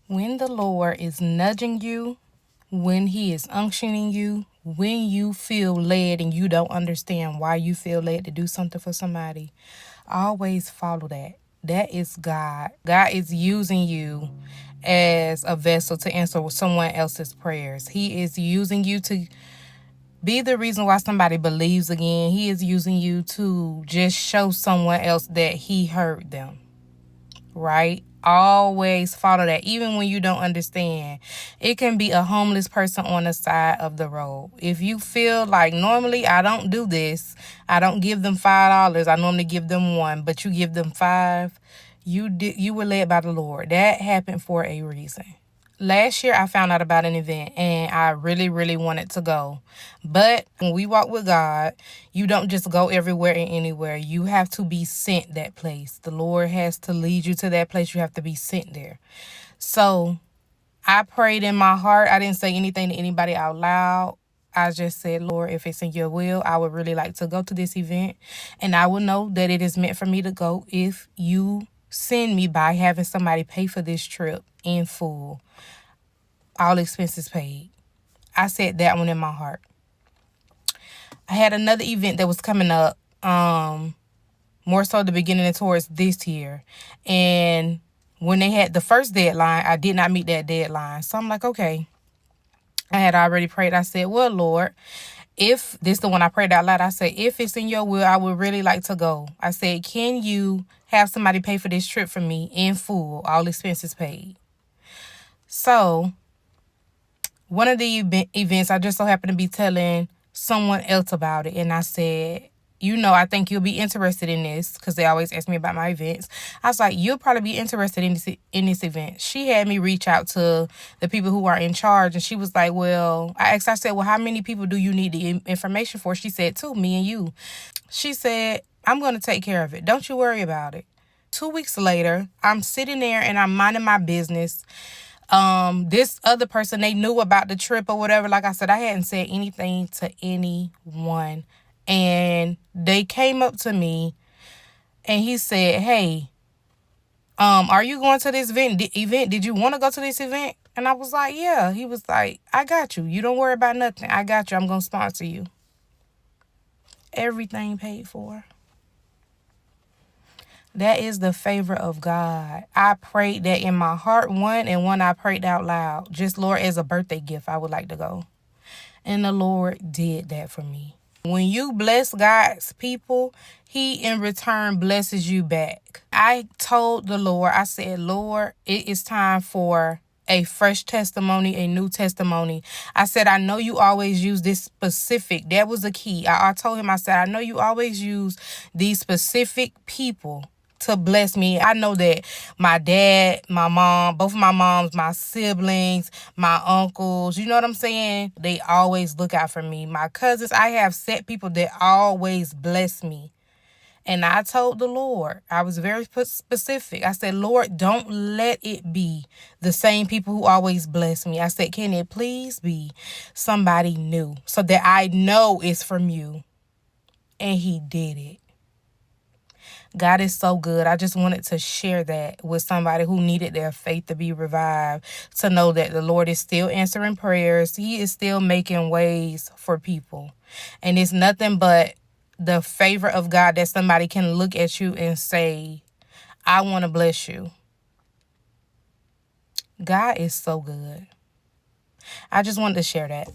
When the Lord is nudging you, when He is unctioning you, when you feel led and you don't understand why you feel led to do something for somebody, always follow that. That is God. God is using you as a vessel to answer someone else's prayers. He is using you to be the reason why somebody believes again. He is using you to just show someone else that He heard them. Right? Always follow that, even when you don't understand. It can be a homeless person on the side of the road. If you feel like, normally I don't do this, I don't give them $5, I normally give them one, but you give them five, you were led by the Lord. That happened for a reason. Last year, I found out about an event and I really, really wanted to go. But when we walk with God, you don't just go everywhere and anywhere. You have to be sent that place. The Lord has to lead you to that place. You have to be sent there. So I prayed in my heart. I didn't say anything to anybody out loud. I just said, Lord, if it's in your will, I would really like to go to this event. And I will know that it is meant for me to go if you send me by having somebody pay for this trip in full. All expenses paid. I said that one in my heart. I had another event that was coming up, more so the beginning and towards this year. And when they had the first deadline, I did not meet that deadline. So I'm like, okay. I had already prayed. I said, well, Lord, if this is the one I prayed out loud, I said, if it's in your will, I would really like to go. I said, can you have somebody pay for this trip for me in full, all expenses paid? So one of the events, I just so happened to be telling someone else about it. And I said, I think you'll be interested in this, because they always ask me about my events. I was like, you'll probably be interested in this event. She had me reach out to the people who are in charge. And she was like, I said, well, how many people do you need the information for? She said, 2, me and you. She said, I'm going to take care of it. Don't you worry about it. 2 weeks later, I'm sitting there and I'm minding my business. This other person, they knew about the trip or whatever. Like I said, I hadn't said anything to anyone. And they came up to me and he said, hey, are you going to this event? Did you want to go to this event? And I was like, yeah. He was like, I got you. You don't worry about nothing. I got you. I'm going to sponsor you. Everything paid for. That is the favor of God. I prayed that in my heart, one, and one I prayed out loud. Just, Lord, as a birthday gift, I would like to go. And the Lord did that for me. When you bless God's people, He in return blesses you back. I told the Lord, I said, Lord, it is time for a fresh testimony, a new testimony. I said, I know you always use this specific. That was the key. I told him, I said, I know you always use these specific people to bless me. I know that my dad, my mom, both of my moms, my siblings, my uncles, you know what I'm saying? They always look out for me. My cousins, I have set people that always bless me. And I told the Lord, I was very specific. I said, Lord, don't let it be the same people who always bless me. I said, can it please be somebody new so that I know it's from you? And He did it. God is so good. I just wanted to share that with somebody who needed their faith to be revived, to know that the Lord is still answering prayers. He is still making ways for people. And it's nothing but the favor of God that somebody can look at you and say, I want to bless you. God is so good. I just wanted to share that.